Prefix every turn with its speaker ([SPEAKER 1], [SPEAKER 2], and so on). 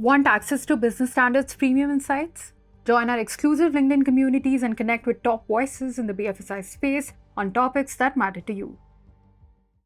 [SPEAKER 1] Want access to Business Standards premium insights? Join our exclusive LinkedIn communities and connect with top voices in the BFSI space on topics that matter to you.